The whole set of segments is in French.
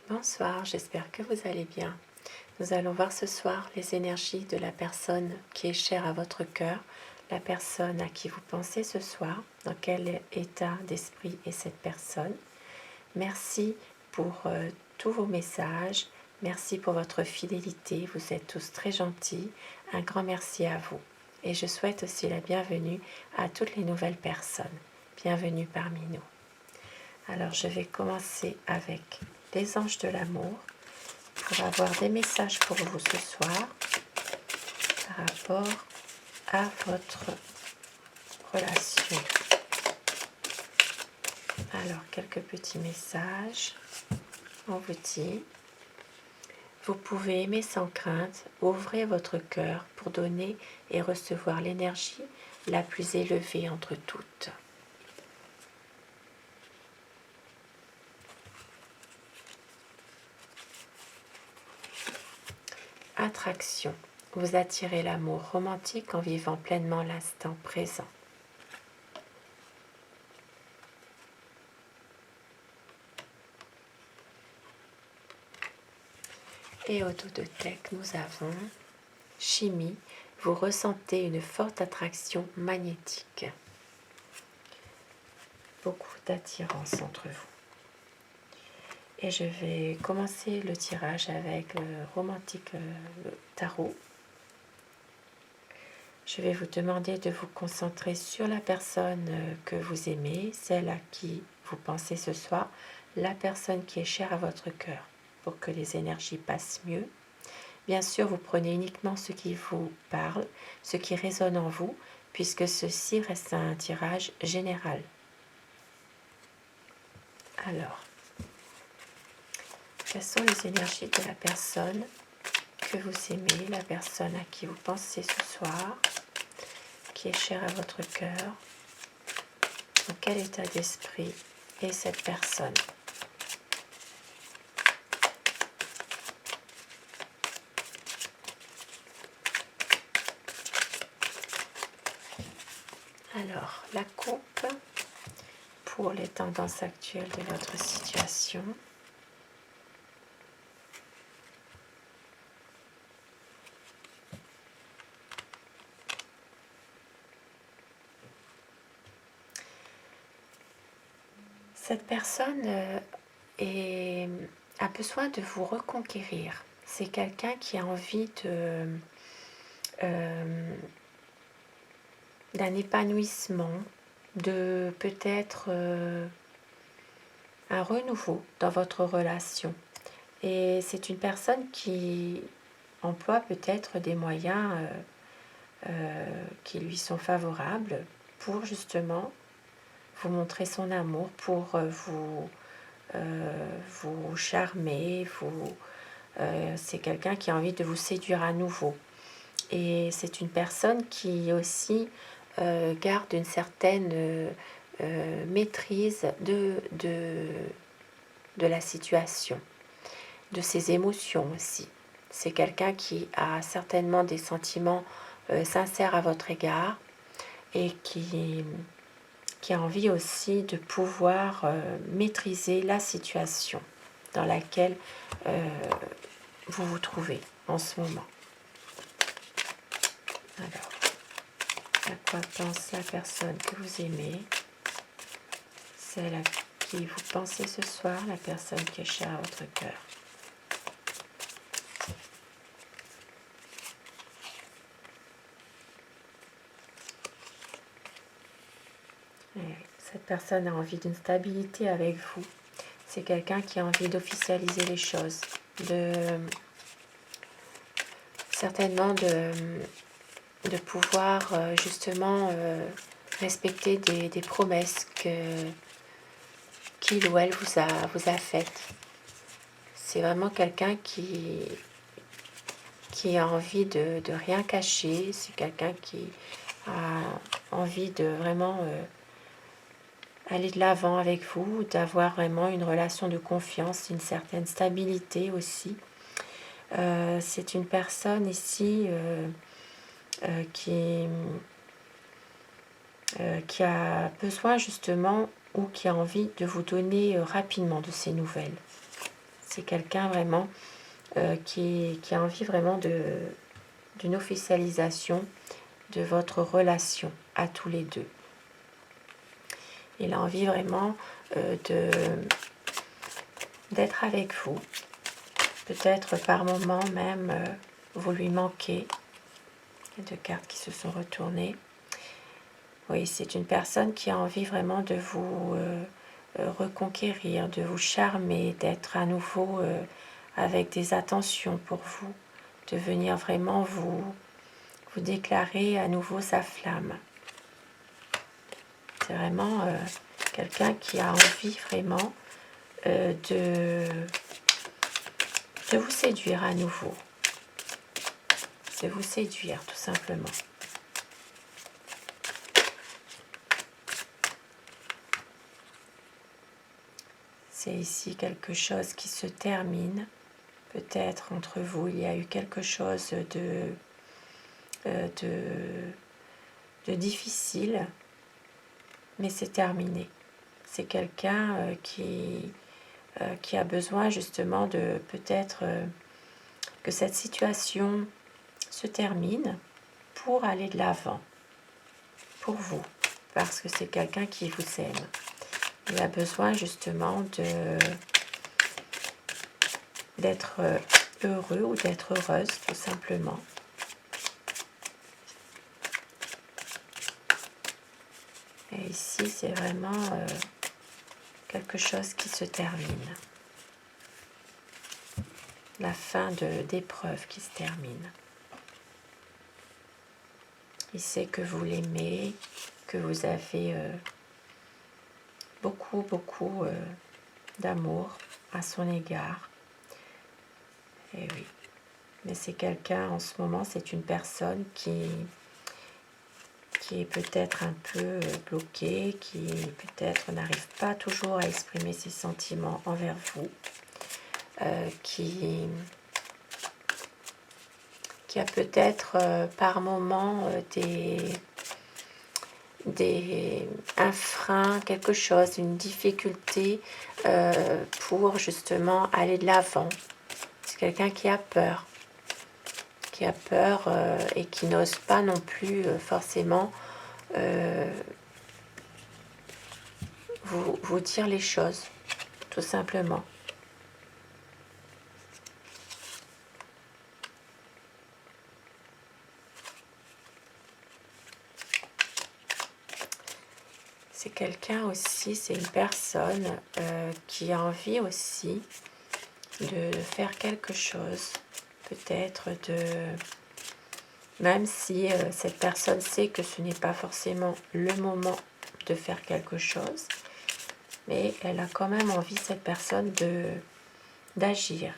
Bonsoir, j'espère que vous allez bien. Nous allons voir ce soir les énergies de la personne qui est chère à votre cœur, la personne à qui vous pensez ce soir, dans quel état d'esprit est cette personne. Merci pour tous vos messages, merci pour votre fidélité, vous êtes tous très gentils, un grand merci à vous. Et je souhaite aussi la bienvenue à toutes les nouvelles personnes. Bienvenue parmi nous. Alors je vais commencer avec les anges de l'amour pour avoir des messages pour vous ce soir par rapport à votre relation. Alors quelques petits messages. On vous dit: vous pouvez aimer sans crainte, ouvrez votre cœur pour donner et recevoir l'énergie la plus élevée entre toutes. Attraction. Vous attirez l'amour romantique en vivant pleinement l'instant présent. Et au dos de deck, nous avons chimie. Vous ressentez une forte attraction magnétique. Beaucoup d'attirance entre vous. Et je vais commencer le tirage avec le romantique le tarot. Je vais vous demander de vous concentrer sur la personne que vous aimez, celle à qui vous pensez ce soir, la personne qui est chère à votre cœur, pour que les énergies passent mieux. Bien sûr, vous prenez uniquement ce qui vous parle, ce qui résonne en vous, puisque ceci reste un tirage général. Alors, quelles sont les énergies de la personne que vous aimez, la personne à qui vous pensez ce soir, qui est chère à votre cœur? Dans quel état d'esprit est cette personne? Alors, la coupe pour les tendances actuelles de votre situation. Cette personne a besoin de vous reconquérir. C'est quelqu'un qui a envie d'un épanouissement, de peut-être un renouveau dans votre relation. Et c'est une personne qui emploie peut-être des moyens qui lui sont favorables pour justement vous montrer son amour, pour vous charmer, c'est quelqu'un qui a envie de vous séduire à nouveau. Et c'est une personne qui aussi garde une certaine maîtrise de la situation, de ses émotions aussi. C'est quelqu'un qui a certainement des sentiments sincères à votre égard et qui a envie aussi de pouvoir maîtriser la situation dans laquelle vous vous trouvez en ce moment. Alors, à quoi pense la personne que vous aimez, celle à qui vous pensez ce soir, la personne qui est chère à votre cœur? Cette personne a envie d'une stabilité avec vous. C'est quelqu'un qui a envie d'officialiser les choses, certainement de pouvoir justement respecter des promesses qu'il ou elle vous a faites. C'est vraiment quelqu'un qui a envie de rien cacher. C'est quelqu'un qui a envie de vraiment aller de l'avant avec vous, d'avoir vraiment une relation de confiance, une certaine stabilité aussi. C'est une personne ici qui a besoin justement ou qui a envie de vous donner rapidement de ces nouvelles. C'est quelqu'un vraiment qui a envie vraiment d'une officialisation de votre relation à tous les deux. Il a envie vraiment d'être avec vous. Peut-être par moment même, vous lui manquez. Il y a deux cartes qui se sont retournées. Oui, c'est une personne qui a envie vraiment de vous reconquérir, de vous charmer, d'être à nouveau avec des attentions pour vous, de venir vraiment vous déclarer à nouveau sa flamme. C'est vraiment quelqu'un qui a envie vraiment de vous séduire à nouveau. De vous séduire tout simplement. C'est ici quelque chose qui se termine. Peut-être entre vous, il y a eu quelque chose de difficile, mais c'est terminé. C'est quelqu'un qui a besoin justement de peut-être que cette situation se termine pour aller de l'avant, pour vous, parce que c'est quelqu'un qui vous aime. Il a besoin justement d'être heureux ou d'être heureuse, tout simplement. Et ici, c'est vraiment quelque chose qui se termine. La fin d'épreuve qui se termine. Il sait que vous l'aimez, que vous avez beaucoup d'amour à son égard. Et oui, mais c'est quelqu'un en ce moment, c'est une personne qui est peut-être un peu bloquée, qui peut-être n'arrive pas toujours à exprimer ses sentiments envers vous, qui a peut-être par moments un frein, quelque chose, une difficulté pour justement aller de l'avant. C'est quelqu'un qui a peur et qui n'ose pas non plus forcément vous dire les choses, tout simplement. C'est quelqu'un aussi, c'est une personne qui a envie aussi de faire quelque chose, peut-être même si cette personne sait que ce n'est pas forcément le moment de faire quelque chose, mais elle a quand même envie, cette personne, d'agir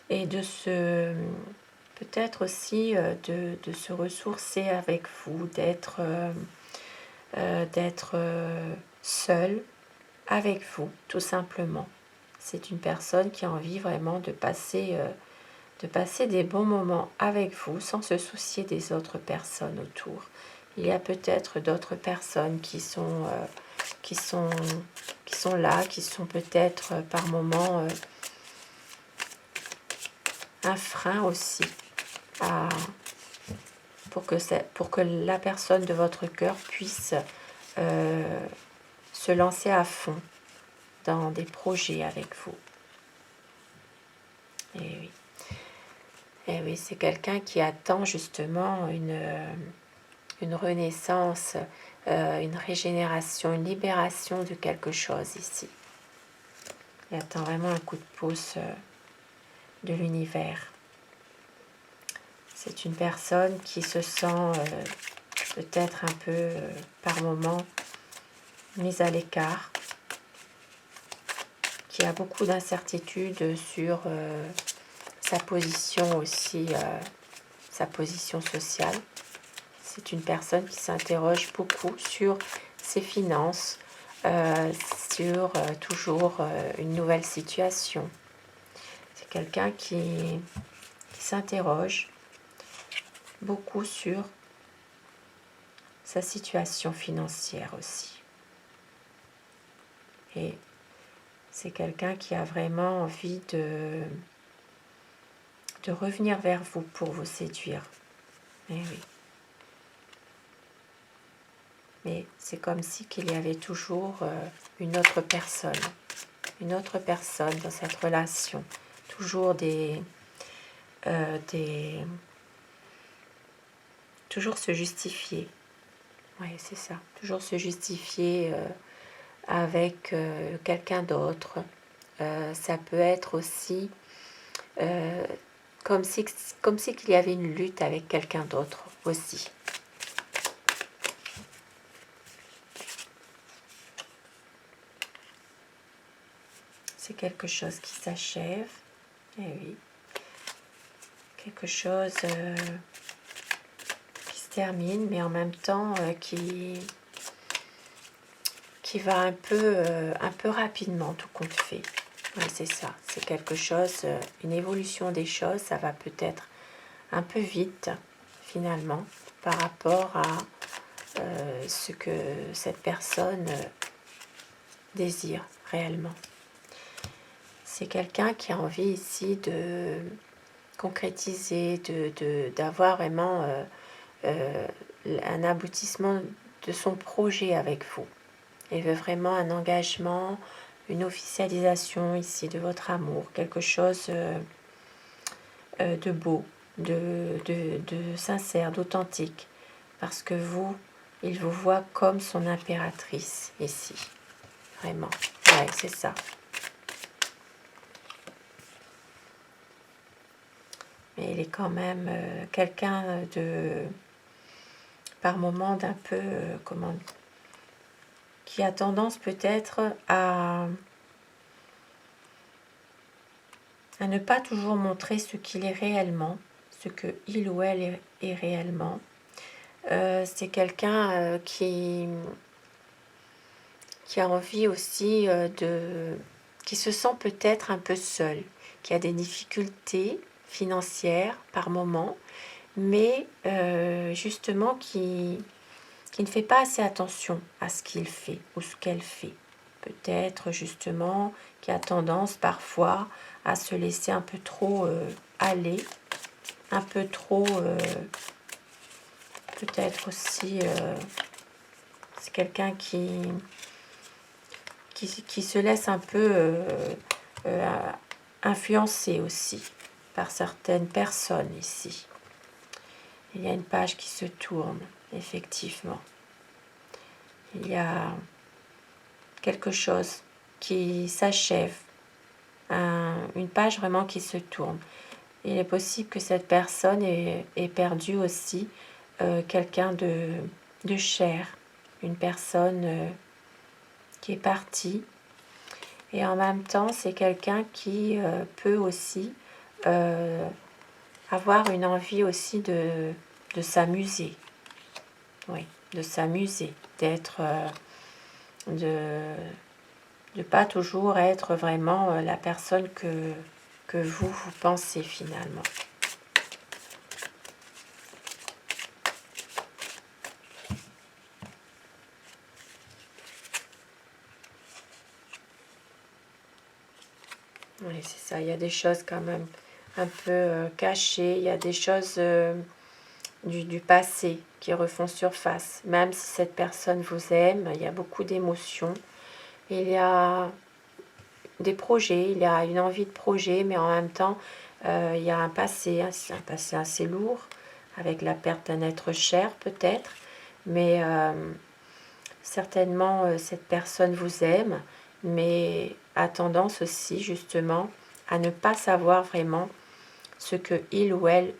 et peut-être aussi de se ressourcer avec vous, d'être seule avec vous, tout simplement. C'est une personne qui a envie vraiment de passer des bons moments avec vous sans se soucier des autres personnes autour. Il y a peut-être d'autres personnes qui sont là, qui sont peut-être par moments un frein aussi pour que la personne de votre cœur puisse se lancer à fond dans des projets avec vous. Et oui. Et oui, c'est quelqu'un qui attend justement une renaissance, une régénération, une libération de quelque chose ici. Il attend vraiment un coup de pouce de l'univers. C'est une personne qui se sent peut-être un peu par moment mise à l'écart, qui a beaucoup d'incertitudes sur sa position aussi, sa position sociale. C'est une personne qui s'interroge beaucoup sur ses finances, sur toujours une nouvelle situation. C'est quelqu'un qui s'interroge beaucoup sur sa situation financière aussi. Et C'est quelqu'un qui a vraiment envie de revenir vers vous pour vous séduire. Eh oui. Mais c'est comme si qu'il y avait toujours une autre personne dans cette relation. Toujours toujours se justifier. Oui, c'est ça. Toujours se justifier avec quelqu'un d'autre. Ça peut être aussi comme si qu'il y avait une lutte avec quelqu'un d'autre aussi. C'est quelque chose qui s'achève. Eh oui. Quelque chose qui se termine, mais en même temps qui va un peu rapidement, tout compte fait. Oui, c'est ça. C'est quelque chose, une évolution des choses. Ça va peut-être un peu vite, finalement, par rapport à ce que cette personne désire réellement. C'est quelqu'un qui a envie ici de concrétiser, d'avoir vraiment un aboutissement de son projet avec vous. Il veut vraiment un engagement, une officialisation ici de votre amour, quelque chose de beau, de sincère, d'authentique, parce que vous, il vous voit comme son impératrice ici, vraiment. Ouais, c'est ça. Mais il est quand même quelqu'un par moment d'un peu, qui a tendance peut-être à ne pas toujours montrer ce qu'il est réellement, ce que il ou elle est réellement. C'est quelqu'un qui a envie aussi qui se sent peut-être un peu seul, qui a des difficultés financières par moment, mais justement qui ne fait pas assez attention à ce qu'il fait ou ce qu'elle fait. Peut-être justement qui a tendance parfois à se laisser un peu trop aller, un peu trop peut-être aussi c'est quelqu'un qui se laisse un peu influencer aussi par certaines personnes ici. Il y a une page qui se tourne, effectivement. Il y a quelque chose qui s'achève, une page vraiment qui se tourne. Il est possible que cette personne ait perdu aussi quelqu'un de cher, une personne qui est partie. Et en même temps, c'est quelqu'un qui peut aussi avoir une envie aussi de s'amuser. Oui, de s'amuser, d'être... de pas toujours être vraiment la personne que vous pensez finalement. Oui, c'est ça. Il y a des choses quand même un peu cachées. Il y a des choses du passé qui refont surface. Même si cette personne vous aime, il y a beaucoup d'émotions. Il y a des projets, il y a une envie de projet, mais en même temps, il y a un passé assez lourd, avec la perte d'un être cher peut-être, mais certainement cette personne vous aime, mais a tendance aussi justement à ne pas savoir vraiment ce que il ou elle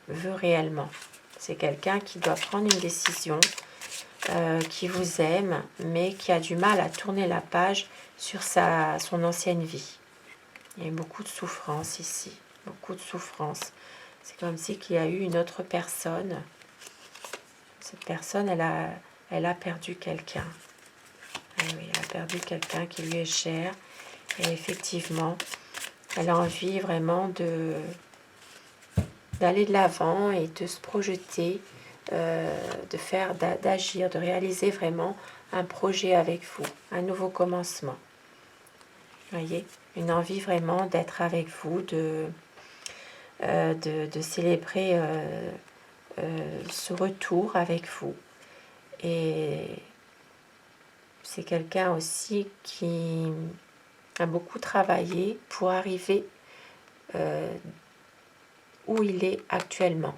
veut réellement. C'est quelqu'un qui doit prendre une décision, qui vous aime, mais qui a du mal à tourner la page sur son ancienne vie. Il y a beaucoup de souffrance ici, beaucoup de souffrance. C'est comme si qu'il y a eu une autre personne. Cette personne, elle a perdu quelqu'un. Oui, elle a perdu quelqu'un qui lui est cher. Et effectivement, elle a envie vraiment d'aller de l'avant et de se projeter, d'agir, de réaliser vraiment un projet avec vous, un nouveau commencement. Voyez, une envie vraiment d'être avec vous, de célébrer ce retour avec vous. Et c'est quelqu'un aussi qui a beaucoup travaillé pour arriver où il est actuellement.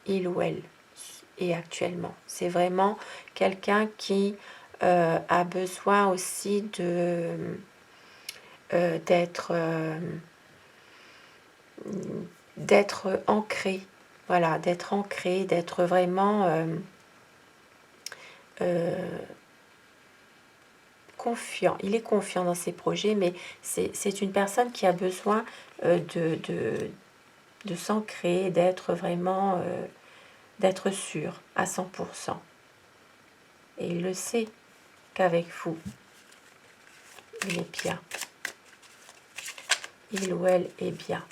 Il ou elle est actuellement. C'est vraiment quelqu'un qui a besoin aussi d'être ancré. Voilà, d'être ancré, d'être vraiment confiant. Il est confiant dans ses projets, mais c'est une personne qui a besoin de s'ancrer, d'être vraiment, d'être sûr à 100%. Et il le sait qu'avec vous, il est bien. Il ou elle est bien.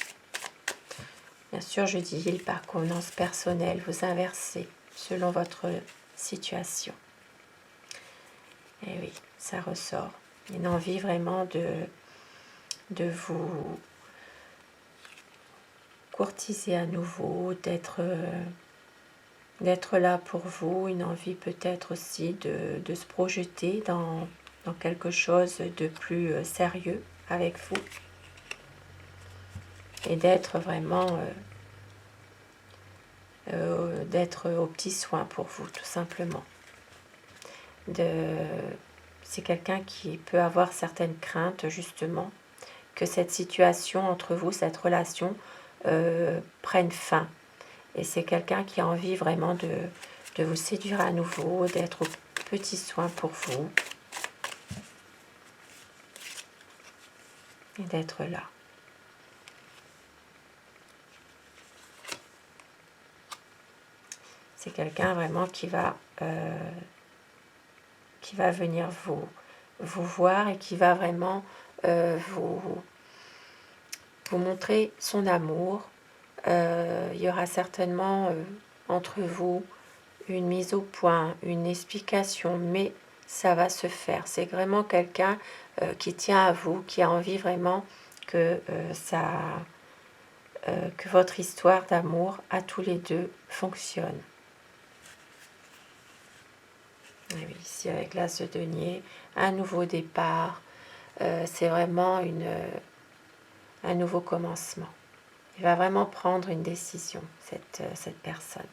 Bien sûr, je dis il par convenance personnelle, vous inversez selon votre situation. Et oui, ça ressort. Une envie vraiment de vous courtiser à nouveau, d'être là pour vous, une envie peut-être aussi de se projeter dans quelque chose de plus sérieux avec vous et d'être vraiment d'être aux petits soins pour vous, tout simplement. C'est quelqu'un qui peut avoir certaines craintes, justement, que cette situation entre vous, cette relation, prenne fin. Et c'est quelqu'un qui a envie vraiment de vous séduire à nouveau, d'être aux petits soins pour vous et d'être là. C'est quelqu'un vraiment qui va venir vous voir et qui va vraiment vous montrer son amour. Il y aura certainement entre vous une mise au point, une explication, mais ça va se faire. C'est vraiment quelqu'un qui tient à vous, qui a envie vraiment que que votre histoire d'amour à tous les deux fonctionne. Et oui, ici avec l'As de denier, un nouveau départ, c'est vraiment un nouveau commencement. Il va vraiment prendre une décision, cette personne.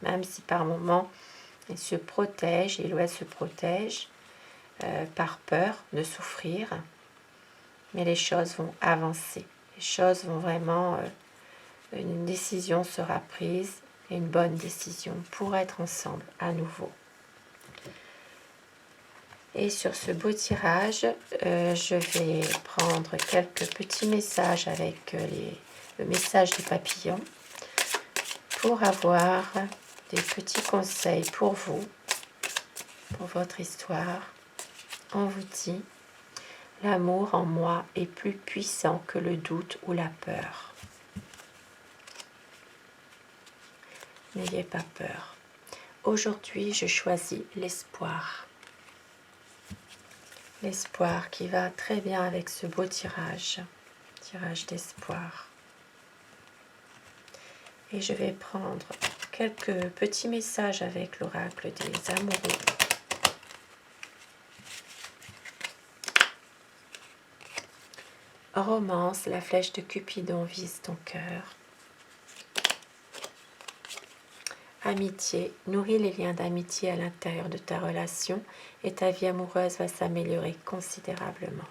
Même si par moments, il se protège, il ou elle se protège par peur de souffrir, mais les choses vont avancer. Les choses vont vraiment... une décision sera prise, et une bonne décision pour être ensemble à nouveau. Et sur ce beau tirage, je vais prendre quelques petits messages avec le message du papillon pour avoir des petits conseils pour vous, pour votre histoire. On vous dit, l'amour en moi est plus puissant que le doute ou la peur. N'ayez pas peur. Aujourd'hui, je choisis l'espoir. L'espoir qui va très bien avec ce beau tirage d'espoir. Et je vais prendre quelques petits messages avec l'oracle des amoureux. Romance, la flèche de Cupidon vise ton cœur. Amitié, nourris les liens d'amitié à l'intérieur de ta relation et ta vie amoureuse va s'améliorer considérablement.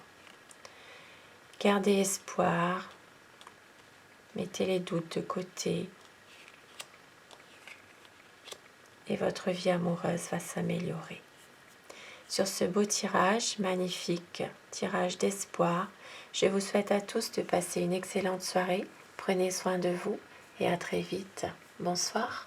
Gardez espoir, mettez les doutes de côté et votre vie amoureuse va s'améliorer. Sur ce beau tirage, magnifique tirage d'espoir, je vous souhaite à tous de passer une excellente soirée. Prenez soin de vous et à très vite. Bonsoir.